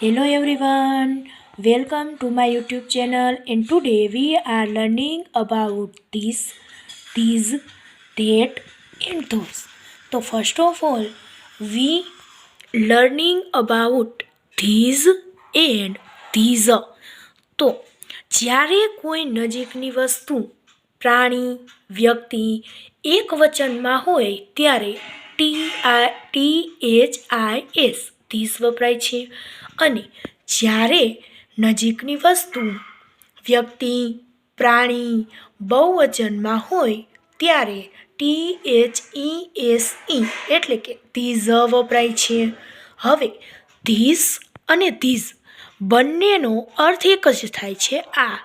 Hello everyone, welcome to my YouTube channel and today we are learning about these, that and those. So first of all, we learning about these and these. તો જ્યારે કોઈ નજીકની વસ્તુ પ્રાણી વ્યક્તિ એક વચનમાં હોય ત્યારે THIS ધીસ વપરાય છે અને જ્યારે નજીકની વસ્તુ વ્યક્તિ પ્રાણી બહુવચનમાં હોય ત્યારે THESE એટલે કે ધીઝ વપરાય છે. હવે ધીસ અને ધીઝ બંનેનો અર્થ એક જ થાય છે આ.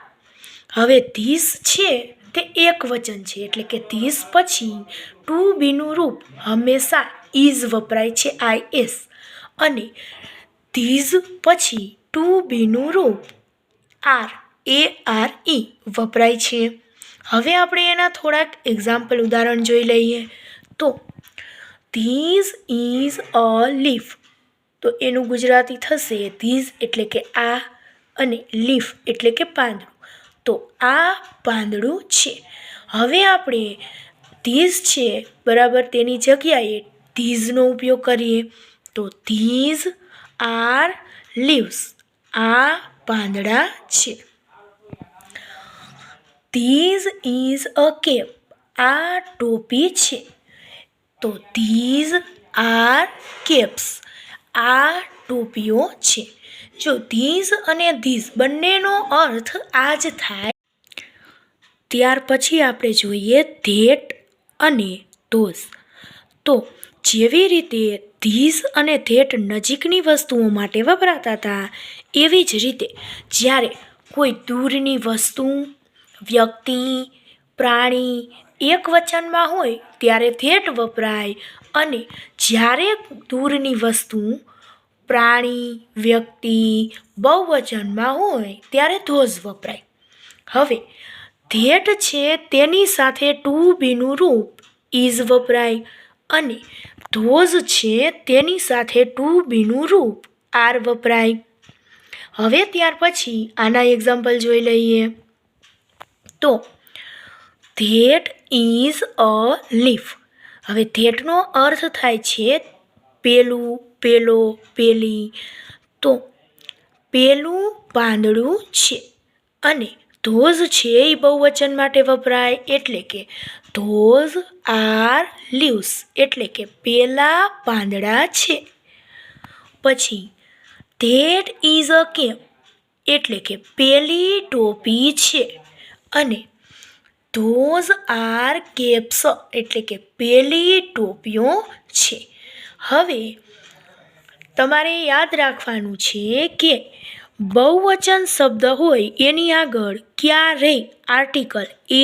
હવે ધીસ છે તે એક વચન છે એટલે કે ધીસ પછી ટુ બીનું રૂપ હંમેશા ઇઝ વપરાય છે IS અને ધીઝ પછી ટુ બીનું રૂપ ARE વપરાય છે. હવે આપણે એના થોડાક એક્ઝામ્પલ ઉદાહરણ જોઈ લઈએ. તો ધીઝ ઇઝ અ લીફ, તો એનું ગુજરાતી થશે ધીઝ એટલે કે આ અને લીફ એટલે કે પાંદડું. તો આ પાંદડું છે. હવે આપણે ધીઝ છે બરાબર તેની જગ્યાએ ધીઝનો ઉપયોગ કરીએ તો ધીઝ આર લીવ્સ, આ પાંદડા છે. ધીઝ ઇઝ અ કેપ, આ ટોપી છે. તો ધીઝ આર કેપ્સ, આ ટોપીઓ છે. જો ધીઝ અને ધીઝ બંનેનો અર્થ આ જ થાય. ત્યાર પછી આપણે જોઈએ ધેટ અને ધોઝ. તો જેવી રીતે ધીઝ અને ધેટ નજીકની વસ્તુઓ માટે વપરાતા હતા એવી જ રીતે જ્યારે કોઈ દૂરની વસ્તુ વ્યક્તિ પ્રાણી એક વચનમાં હોય ત્યારે ધેટ વપરાય અને જ્યારે દૂરની વસ્તુ પ્રાણી વ્યક્તિ બહુવચનમાં હોય ત્યારે ધોઝ વપરાય. હવે ધેટ છે તેની સાથે ટુ બીનું રૂપ ઇઝ વપરાય અને ધોઝ છે તેની સાથે ટુ બીનું રૂપ આર વપરાય. હવે ત્યાર પછી આના એક્ઝામ્પલ જોઈ લઈએ. તો ધેટ ઇઝ અ લીફ. હવે ધેટનો અર્થ થાય છે પેલું, પેલો, પેલી. તો પેલું પાંદડું છે અને ધોઝ છે એ બહુવચન માટે વપરાય એટલે કે ધોઝ આર લીવ્સ એટલે કે પેલા પાંદડા છે. પછી ધેટ ઇઝ અ કેપ એટલે કે પેલી ટોપી છે અને ધોઝ આર કેપ્સ એટલે કે પેલી ટોપીઓ છે. હવે તમારે યાદ રાખવાનું છે કે બહુવચન શબ્દ હોય એની આગળ ક્યારેય આર્ટિકલ એ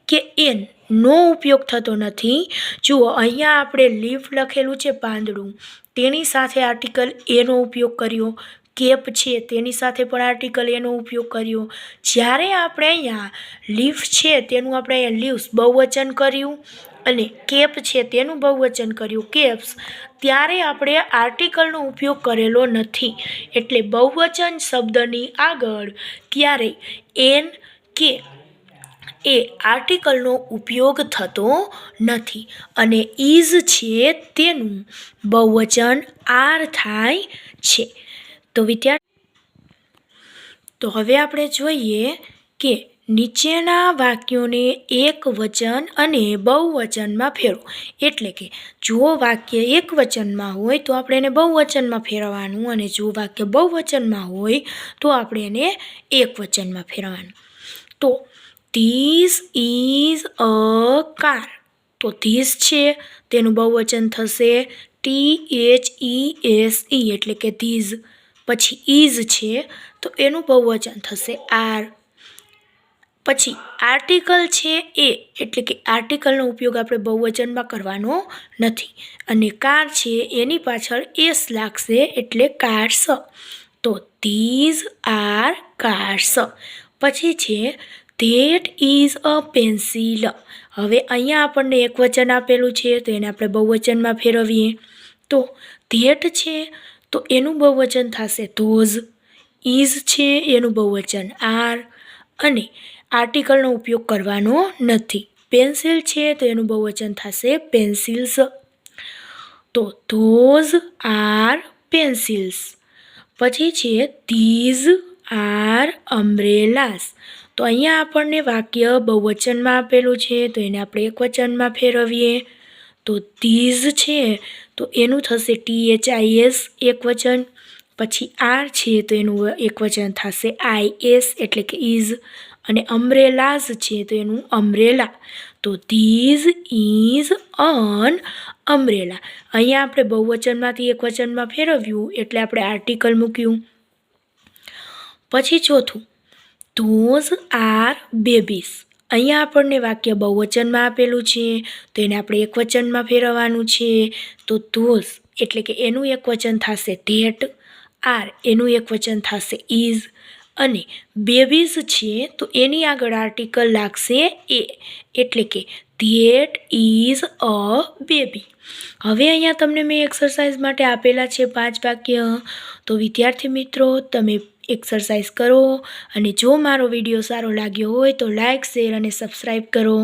કે એન નો ઉપયોગ થતો નથી. જુઓ અહીંયા આપણે લીફ લખેલું છે પાંદડું, તેની સાથે આર્ટિકલ એનો ઉપયોગ કર્યો. કેપ છે તેની સાથે પણ આર્ટિકલ એનો ઉપયોગ કર્યો. જ્યારે આપણે અહીંયા લીફ છે તેનું આપણે અહીંયા લીવ્સ બહુવચન કર્યું અને કેપ છે તેનું બહુવચન કર્યું કેપ્સ, ત્યારે આપણે આર્ટિકલનો ઉપયોગ કરેલો નથી. એટલે બહુવચન શબ્દની આગળ ક્યારેય એન કે એ આર્ટિકલનો ઉપયોગ થતો નથી અને ઇઝ છે તેનું બહુવચન આર થાય છે. તો હવે આપણે જોઈએ કે નીચેના વાક્યોને એક વચન અને બહુવચનમાં ફેરવો. એટલે કે જો વાક્ય એક વચનમાં હોય તો આપણે એને બહુવચનમાં ફેરવવાનું અને જો વાક્ય બહુવચનમાં હોય તો આપણે એને એક વચનમાં ફેરવવાનું. તો ધીસ ઇઝ અ કાર. તો ધીસ છે તેનું બહુવચન થશે THESE એટલે કે ધીઝ. પછી ઇઝ છે તો એનું બહુવચન થશે આર. પછી આર્ટિકલ છે એ એટલે કે આર્ટિકલનો ઉપયોગ આપણે બહુવચનમાં કરવાનો નથી અને કાર છે એની પાછળ એસ લાગશે એટલે કાર્સ. તો ધીઝ આર કાર્સ. પછી છે ધેટ ઇઝ અ પેન્સિલ. હવે અહીંયા આપણને એક વચન આપેલું છે તો એને આપણે બહુવચનમાં ફેરવીએ. તો ધેટ છે તો એનું બહુવચન થશે ધોઝ. ઇઝ છે એનું બહુવચન આર, અને આર્ટિકલનો ઉપયોગ કરવાનો નથી. પેન્સિલ છે તો એનું બહુવચન થશે પેન્સિલ્સ. તો ધોઝ આર પેન્સિલ્સ. પછી છે ધીઝ આર અમ્બ્રેલાસ. તો અહીંયા આપણને વાક્ય બહુવચનમાં આપેલું છે તો એને આપણે એકવચનમાં ફેરવીએ. તો ધીઝ છે તો એનું થશે THIS એકવચન. પછી આર છે તો એનું એકવચન થશે IS એટલે કે ઇઝ. અને અમ્બ્રેલાઝ છે તો એનું અમ્બ્રેલા. તો ધીઝ ઇઝ અન અમ્બ્રેલા. અહીંયા આપણે બહુવચનમાંથી એકવચનમાં ફેરવ્યું એટલે આપણે આર્ટિકલ મૂક્યું. પછી ચોથું, ધોઝ આર બેબીઝ. અહીંયા આપણને વાક્ય બહુવચનમાં આપેલું છે તો એને આપણે એકવચનમાં ફેરવવાનું છે. તો ધોઝ એટલે કે એનું એકવચન થશે ધેટ. આર એનું એકવચન થશે ઇઝ. અને બેબીઝ છે તો એની આગળ આર્ટિકલ લાગશે એ, એટલે કે ધેટ ઇઝ અ બેબી. હવે અહીંયા તમને મેં એક્સરસાઇઝ માટે આપેલા છે 5 વાક્ય. તો વિદ્યાર્થી મિત્રો, તમે એક્સરસાઇઝ કરો, અને જો મારો વિડીયો સારો લાગ્યો હોય તો લાઇક, શેર અને સબસ્ક્રાઈબ કરો.